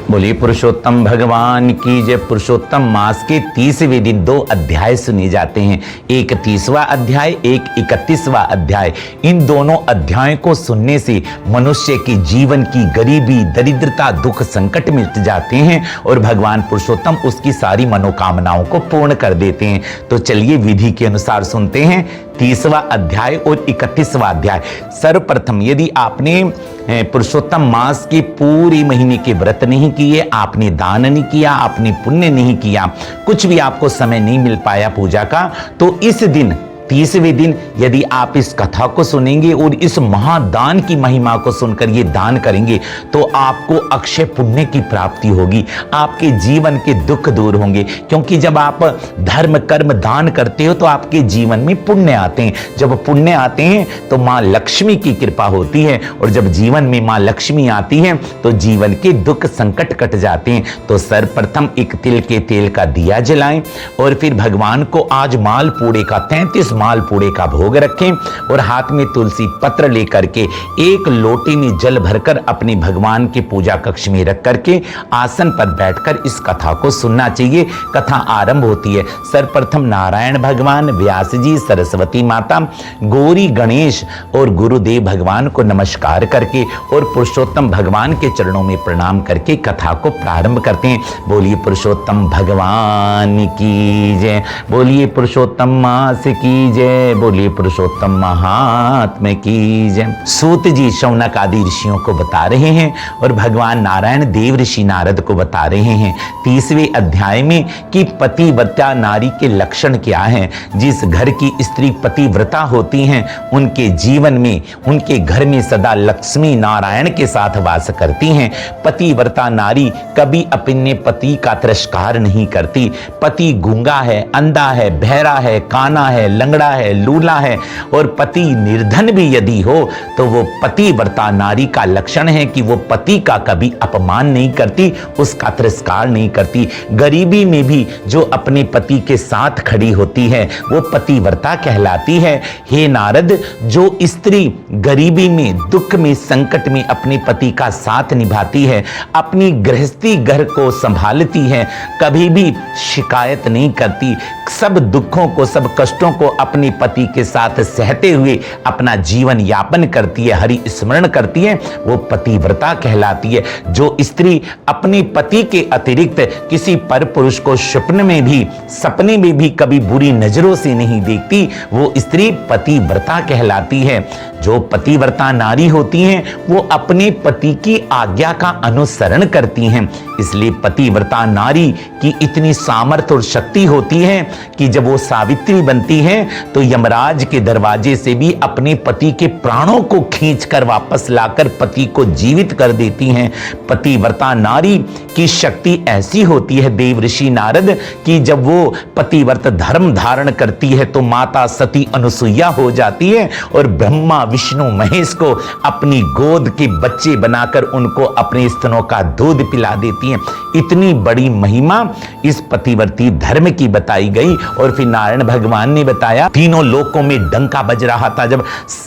बोलिए पुरुषोत्तम भगवान की जय। पुरुषोत्तम मास के 30वें दिन 2 अध्याय सुने जाते हैं, एक 30वां अध्याय, एक 31वां अध्याय। इन दोनों अध्यायों को सुनने से मनुष्य के जीवन की गरीबी, दरिद्रता, दुख, संकट मिट जाते हैं और भगवान पुरुषोत्तम उसकी सारी मनोकामनाओं को पूर्ण कर देते हैं। तो चलिए विधि के अनुसार सुनते हैं 30वां अध्याय और 31वां अध्याय। सर्वप्रथम यदि आपने पुरुषोत्तम मास के पूरे महीने के व्रत नहीं किए, आपने दान नहीं किया, आपने पुण्य नहीं किया, कुछ भी आपको समय नहीं मिल पाया पूजा का, तो इस दिन 30वें दिन यदि आप इस कथा को सुनेंगे और इस महादान की महिमा को सुनकर ये दान करेंगे तो आपको अक्षय पुण्य की प्राप्ति होगी, आपके जीवन के दुख दूर होंगे। क्योंकि जब आप धर्म कर्म दान करते हो तो आपके जीवन में पुण्य आते हैं, जब पुण्य आते हैं तो माँ लक्ष्मी की कृपा होती है और जब जीवन में माँ लक्ष्मी आती है तो जीवन के दुख संकट कट जाते हैं। तो सर्वप्रथम एक तिल के तेल का दिया जलाएं और फिर भगवान को आज मालपूड़े का 33 मालपूड़े का भोग रखें और हाथ में तुलसी पत्र लेकर के एक लोटे में जल भरकर अपने भगवान के पूजा कक्ष में रख करके आसन पर बैठकर इस कथा को सुनना चाहिए। कथा आरंभ होती है। सर्वप्रथम नारायण भगवान, व्यास जी, सरस्वती माता, गौरी गणेश और गुरुदेव भगवान को नमस्कार करके और पुरुषोत्तम भगवान के चरणों में प्रणाम करके कथा को प्रारंभ करते हैं। बोलिए पुरुषोत्तम भगवान की जय, बोलिए पुरुषोत्तम मास की जय, बोलिए पुरुषोत्तम महात्मा की जय। सूत जी शौनक आदि ऋषियों को बता रहे हैं और भगवान नारायण देव ऋषि नारद को बता रहे हैं 30वें अध्याय में कि पतिव्रता नारी के लक्षण क्या हैं। जिस घर की स्त्री पतिव्रता होती हैं उनके जीवन में, उनके घर में सदा लक्ष्मी नारायण के साथ वास करती हैं। पतिव्रता नारी कभी अपने पति का तिरस्कार नहीं करती। पति गूंगा है, अंधा है, बहरा है, काना है, लंगड़ा है, लूला है और पति निर्धन भी यदि हो तो वो पतिव्रता नारी का लक्षण है कि वो पति का कभी अपमान नहीं करती, उसका तिरस्कार नहीं करती। गरीबी में भी जो अपने पति के साथ खड़ी होती है वो पतिव्रता कहलाती है। हे नारद, जो स्त्री गरीबी में, दुख में, संकट में अपने पति का साथ निभाती है, अपनी गृहस्थी घर को संभालती है, कभी भी शिकायत नहीं करती, सब दुखों को, सब कष्टों को अपने पति के साथ सहते हुए अपना जीवन यापन करती है, हरि स्मरण करती है, वो पतिव्रता कहलाती है। जो स्त्री अपने पति के अतिरिक्त किसी पर पुरुष को सपने में भी कभी बुरी नजरों से नहीं देखती, वो स्त्री पतिव्रता कहलाती है। जो पतिव्रता नारी होती हैं वो अपने पति की आज्ञा का अनुसरण करती हैं। इसलिए पतिव्रता नारी की इतनी सामर्थ्य और शक्ति होती है कि जब वो सावित्री बनती है तो यमराज के दरवाजे से भी अपने पति के प्राणों को खींचकर वापस लाकर पति को जीवित कर देती हैं। पतिव्रता नारी की शक्ति ऐसी होती है देव ऋषि नारद कि जब वो पतिव्रत धर्म धारण करती है तो माता सती अनुसुईया हो जाती है और ब्रह्मा विष्णु महेश को अपनी गोद के बच्चे बनाकर उनको अपने स्तनों का दूध पिला देती हैं। इतनी बड़ी महिमा इस पतिव्रती धर्म की बताई गई। और फिर नारायण भगवान ने बताया, तीनों लोकों में डंका बज रहा था जब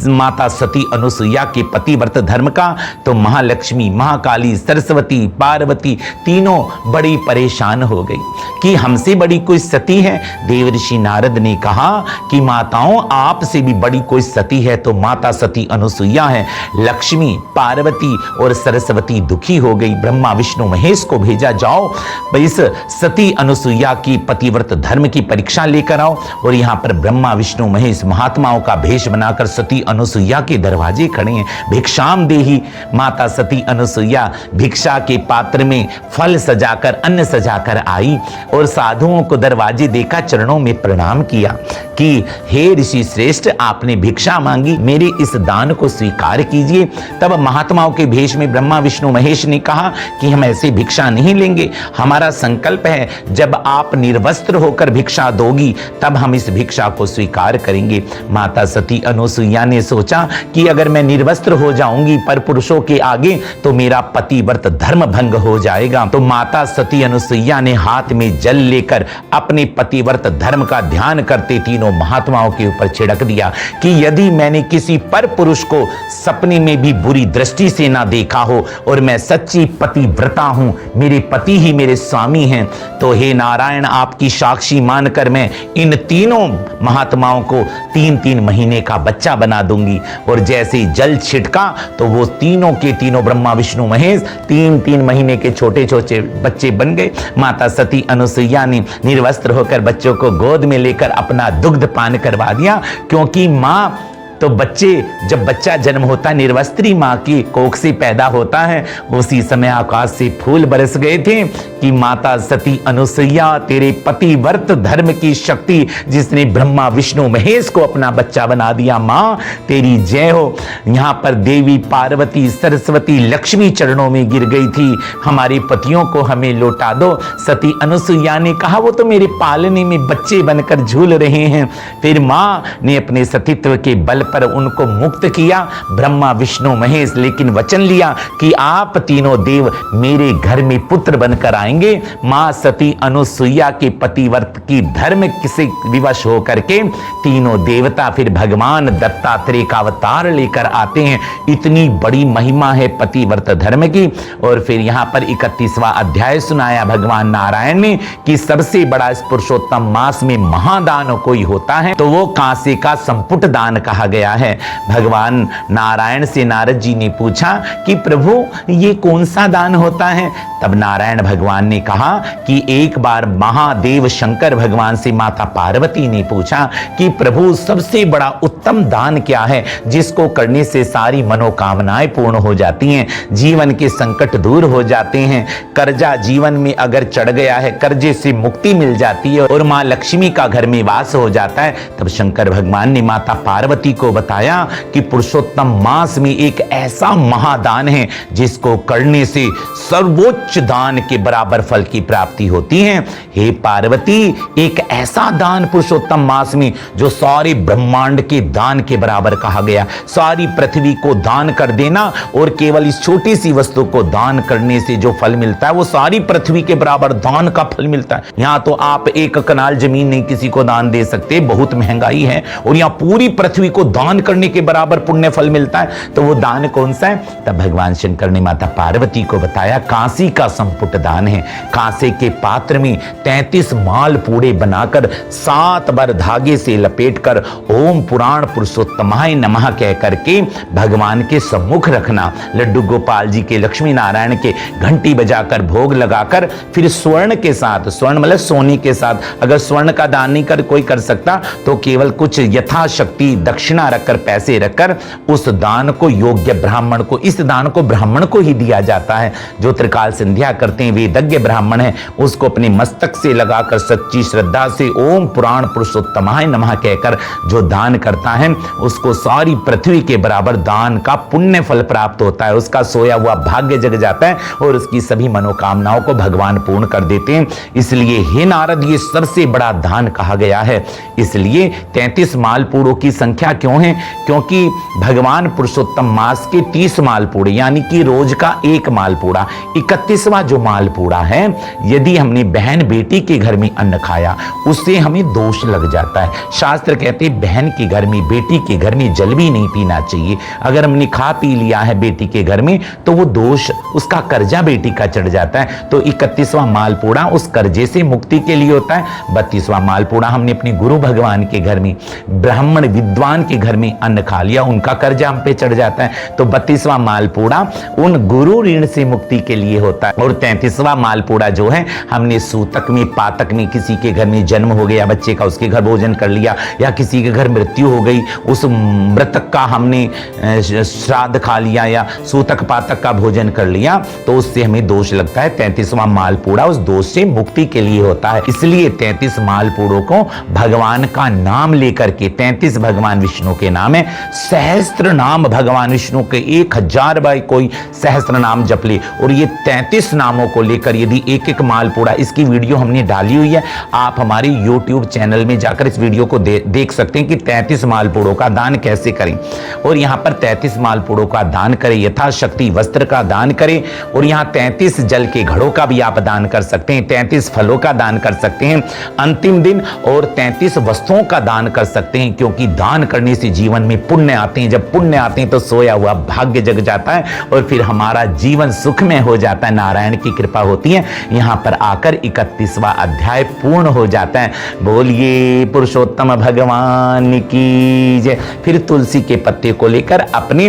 माता सती अनुसुईया के पतिव्रत धर्म का, तो महालक्ष्मी, महाकाली, सरस्वती, पार्वती तीनों बड़ी परेशान हो गई कि हमसे बड़ी कोई सती है। देव ऋषि नारद ने कहा कि माताओं, आपसे भी बड़ी कोई सती है तो माता सती अनुसुईया है। लक्ष्मी, पार्वती और सरस्वती दुखी हो गई। ब्रह्मा विष्णु महेश को भेजा, जाओ इस सती अनुसुईया की पतिव्रत धर्म की परीक्षा लेकर आओ। और यहाँ पर ब्रह्मा विष्णु महेश महात्माओं का भेष बनाकर सती अनुसुईया के दरवाजे खड़े हैं। भिक्षाम देही। माता सती अनुसुईया भिक्षा के पात्र में फल सजाकर, अन्न सजाकर आई और साधुओं को दरवाजे देखा, चरणों में प्रणाम किया कि हे ऋषि श्रेष्ठ, आपने भिक्षा मांगी, मेरे इस दान को स्वीकार कीजिए। तब महात्माओं के भेष में ब्रह्मा विष्णु महेश ने कहा कि हम ऐसे भिक्षा नहीं लेंगे, हमारा संकल्प है जब आप निर्वस्त्र होकर भिक्षा दोगी तब हम इस भिक्षा को स्वीकार करेंगे। माता सती अनुसुईया ने सोचा कि अगर मैं निर्वस्त्र हो जाऊंगी पर पुरुषों के आगे तो मेरा पतिव्रत धर्म भंग हो जाएगा। तो माता सती अनुसुईया ने हाथ में जल लेकर अपने पतिव्रत धर्म का ध्यान करते तीनों तीनों महात्माओं के ऊपर छिड़क दिया कि यदि मैंने किसी पर पुरुष को सपने में भी बुरी दृष्टि से ना देखा हो और मैं सच्ची पतिव्रता हूं, मेरे पति ही मेरे स्वामी हैं, तो हे नारायण आपकी साक्षी मानकर मैं इन तीनों महात्माओं को 3-3 महीने का बच्चा बना दूंगी। और जैसे ही जल छिटका तो वो तीनों के तीनों ब्रह्मा विष्णु महेश 3-3 महीने के छोटे छोटे बच्चे बन गए। माता सती अनुसुईया ने निर्वस्त्र होकर बच्चों को गोद में लेकर अपना दुग्ध पान करवा दिया, क्योंकि माँ तो जब बच्चा जन्म होता है निर्वस्त्री माँ की कोख से पैदा होता है, उसी समय आकाश से फूल बरस गए थे कि माता सती अनुसुईया तेरे पतिव्रत धर्म की शक्ति जिसने ब्रह्मा विष्णु महेश को अपना बच्चा बना दिया, माँ तेरी जय हो। यहाँ पर देवी पार्वती सरस्वती लक्ष्मी चरणों में गिर गई थी, हमारे पतियों को हमें लौटा दो। सती अनुसुईया ने कहा वो तो मेरे पालने में बच्चे बनकर झूल रहे हैं। फिर माँ ने अपने सतीत्व के बल पर उनको मुक्त किया, ब्रह्मा विष्णु महेश, लेकिन वचन लिया कि आप तीनों देव मेरे घर में पुत्र बनकर आएंगे। मां सती अनुसुईया के पतिव्रत की धर्म से विवश होकर के तीनों देवता फिर भगवान दत्तात्रेय का अवतार लेकर आते हैं। इतनी बड़ी महिमा है पतिव्रत धर्म की। और फिर यहां पर 31वां अध्याय सुनाया भगवान नारायण ने कि सबसे बड़ा इस पुरुषोत्तम मास में महादान कोई होता है तो वो कांसे का संपुट दान कहा गया है। भगवान नारायण से नारद जी ने पूछा कि प्रभु ये कौन सा दान होता है? तब नारायण भगवान ने कहा कि एक बार महादेव शंकर भगवान से माता पार्वती ने पूछा कि प्रभु सबसे बड़ा उत्तम दान क्या है जिसको करने से सारी मनोकामनाएं पूर्ण हो जाती हैं, जीवन के संकट दूर हो जाते हैं, कर्जा जीवन में अगर चढ़ गया है कर्जे से मुक्ति मिल जाती है और मां लक्ष्मी का घर में वास हो जाता है। तब शंकर भगवान ने माता पार्वती को बताया कि पुरुषोत्तम मास में एक ऐसा महादान है जिसको करने से सर्वोच्च दान के बराबर फल की प्राप्ति होती है। हे पार्वती एक ऐसा दान पुरुषोत्तम मास में जो सारे ब्रह्मांड के दान के बराबर कहा गया, सारी पृथ्वी को दान कर देना और केवल इस छोटी सी वस्तु को दान करने से जो फल मिलता है वो सारी पृथ्वी के बराबर दान का फल मिलता है। यहां तो आप 1 कनाल जमीन नहीं किसी को दान दे सकते, बहुत महंगाई है, और यहां पूरी पृथ्वी को दान करने के बराबर पुण्य फल मिलता है। तो वो दान कौन सा है? तब भगवान शंकर ने माता पार्वती को बताया कांसी का संपुट दान है। कांसे के पात्र में 33 माल पूड़े बनाकर 7 बार धागे से लपेटकर ओम पुराण पुरुषोत्तमाय नमः कह करके भगवान के सम्मुख रखना। लड्डू गोपाल जी के लक्ष्मी नारायण के घंटी बजाकर भोग लगाकर फिर स्वर्ण के साथ, स्वर्ण मतलब सोने के साथ, अगर स्वर्ण का दान नहीं कर कोई कर सकता तो केवल कुछ यथाशक्ति दक्षिणा रखकर पैसे रखकर उस दान को योग्य ब्राह्मण को, इस दान को ब्राह्मण को ही दिया जाता है। जो त्रिकाल संध्या करते हैं वेदज्ञ ब्राह्मण है उसको अपने मस्तक से लगाकर सच्ची श्रद्धा से ओम पुराण पुरुषोत्तमाय नमः कहकर जो दान करता है उसको सारी पृथ्वी के बराबर दान का पुण्य फल प्राप्त होता है, उसका सोया हुआ भाग्य जग जाता है और उसकी सभी मनोकामनाओं को भगवान पूर्ण कर देते हैं। इसलिए हे नारद ये सबसे बड़ा दान कहा गया है। इसलिए 33 मालपूड़ों की संख्या क्यों है? क्योंकि भगवान पुरुषोत्तम मास के 30 मालपूड़े यानी कि रोज का 1 मालपूड़ा, 31वां जो मालपूड़ा है यदि हमने बहन बेटी के घर में अन्न खाया उससे हमें दोष लग जाता है। शास्त्र कहते हैं बहन के घर में बेटी के घर में जल भी नहीं पीना चाहिए। अगर हमने खा पी लिया है बेटी के घर में तो वो दोष, उसका कर्जा बेटी का चढ़ जाता है। तो 31वां मालपूड़ा उस कर्जे से मुक्ति के लिए होता है। 32वां मालपूड़ा हमने अपने गुरु भगवान के घर में, ब्राह्मण विद्वान के घर में अन्न खा लिया, उनका कर्जा हम पे चढ़ जाता है। तो 32वां मालपूड़ा उन गुरु ऋण से मुक्ति के लिए होता है। और 33वां मालपूड़ा जो है हमने सूतक में, पातक में, किसी के घर में जन्म हो गया बच्चे का, उसके घर भोजन कर लिया, या किसी के घर मृत्यु हो गई उस मृतक का हमने श्राद्ध खा लिया या सूतक पातक का भोजन कर लिया तो उससे हमें दोष लगता है। 33वां मालपूड़ा उस दोष से मुक्ति के लिए होता है। इसलिए 33 मालपूड़ों को भगवान का नाम लेकर के, 33 भगवान विष्णु के नाम है, सहस्त्र नाम भगवान विष्णु के 1000 बार कोई सहस्त्र नाम जप ले और ये 33 नामों को लेकर यदि एक मालपूड़ा, इसकी वीडियो हमने डाली हुई है, आप हमारे YouTube चैनल में जाकर इस वीडियो को देख सकते हैं कि 33 मालपुड़ों का दान कैसे करें। और यहाँ पर 33 मालपुड़ों का दान करें, यथाशक्ति वस्त्र का दान करें, और यहाँ 33 जल के घड़ों का भी आप दान कर सकते हैं, 33 फलों का दान कर सकते हैं अंतिम दिन, और 33 वस्तुओं का दान कर सकते हैं, क्योंकि दान करने से जीवन में पुण्य आते हैं। जब पुण्य आते हैं तो सोया हुआ भाग्य जग जाता है और फिर हमारा जीवन सुखमय हो जाता है, नारायण की कृपा होती है। यहाँ पर आकर 31वां अध्याय पूर्ण हो जाता है। बोलिए पुरुषोत्तम भगवान की जय। फिर तुलसी के पत्ते को लेकर अपने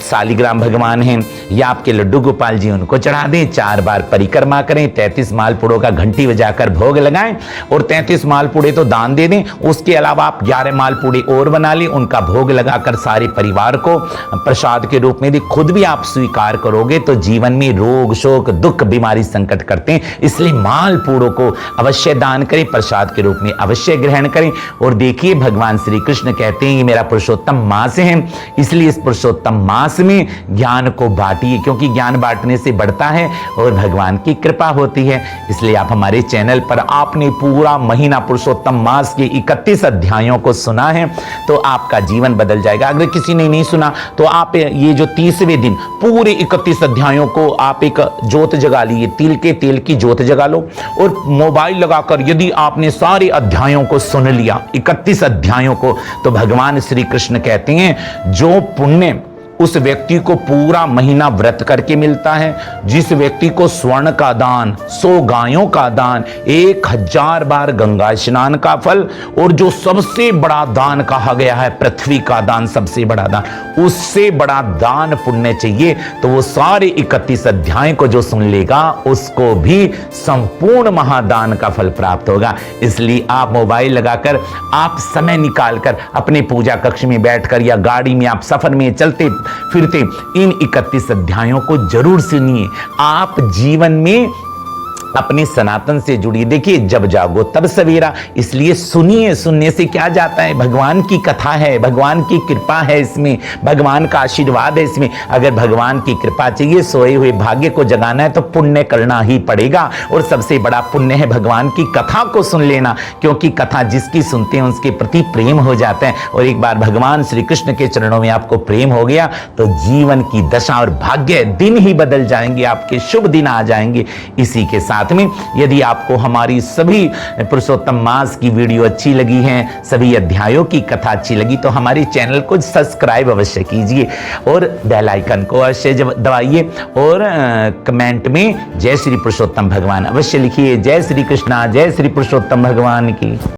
शालिग्राम भगवान हैं या आपके लड्डू गोपाल जी, उनको चढ़ा दें, 4 बार परिक्रमा करें, 33 मालपुड़ों का घंटी बजाकर भोग लगाएं और 33 मालपुड़े तो दान दे दें। उसके अलावा आप 11 मालपुड़े और बना लें, उनका भोग लगाकर सारे परिवार को प्रसाद के रूप में दें। खुद भी आप स्वीकार करोगे तो जीवन में रोग शोक दुख बीमारी संकट करते हैं, इसलिए मालपुड़ों को अवश्य दान करें, प्रसाद के रूप में अवश्य ग्रहण करें। और देखिए भगवान श्री कृष्ण कहते हैं ये मेरा पुरुषोत्तम मास है, इसलिए इस पुरुषोत्तम मास में ज्ञान को बांटिए, क्योंकि ज्ञान बांटने से बढ़ता है और भगवान की कृपा होती है। इसलिए आप हमारे चैनल पर आपने पूरा महीना पुरुषोत्तम मास के 31 अध्यायों को सुना है तो आपका जीवन बदल जाएगा। अगर किसी ने नहीं सुना तो आप ये जो 30वें दिन पूरे 31 अध्यायों को आप एक ज्योत जगा लीजिए, तिल के तेल की ज्योत जगा लो और मोबाइल लगाकर यदि आपने सारे अध्यायों को सुन लिया, 31 अध्यायों को, तो भगवान श्री कृष्ण कहते हैं जो पुण्य उस व्यक्ति को पूरा महीना व्रत करके मिलता है, जिस व्यक्ति को स्वर्ण का दान, 100 गायों का दान, 1000 बार गंगा स्नान का फल, और जो सबसे बड़ा दान कहा गया है पृथ्वी का दान, सबसे बड़ा दान, उससे बड़ा दान पुण्य चाहिए तो वो सारे 31 अध्याय को जो सुन लेगा उसको भी संपूर्ण महादान का फल प्राप्त होगा। इसलिए आप मोबाइल लगाकर, आप समय निकालकर अपने पूजा कक्ष में बैठकर या गाड़ी में आप सफर में चलते फिरते इन 31 अध्यायों को जरूर सुनिए। आप जीवन में अपने सनातन से जुड़िए। देखिए जब जागो तब सवेरा, इसलिए सुनिए, सुनने से क्या जाता है, भगवान की कथा है, भगवान की कृपा है इसमें, भगवान का आशीर्वाद है इसमें। अगर भगवान की कृपा चाहिए, सोए हुए भाग्य को जगाना है तो पुण्य करना ही पड़ेगा, और सबसे बड़ा पुण्य है भगवान की कथा को सुन लेना, क्योंकि कथा जिसकी सुनते हैं उसके प्रति प्रेम हो जाता है। और एक बार भगवान श्री कृष्ण के चरणों में आपको प्रेम हो गया तो जीवन की दशा और भाग्य दिन ही बदल जाएंगे, आपके शुभ दिन आ जाएंगे। इसी के साथ में यदि आपको हमारी सभी पुरुषोत्तम मास की वीडियो अच्छी लगी है, सभी अध्यायों की कथा अच्छी लगी, तो हमारे चैनल को सब्सक्राइब अवश्य कीजिए और बेल आइकन को अवश्य दबाइए, और कमेंट में जय श्री पुरुषोत्तम भगवान अवश्य लिखिए। जय श्री कृष्णा, जय श्री पुरुषोत्तम भगवान की।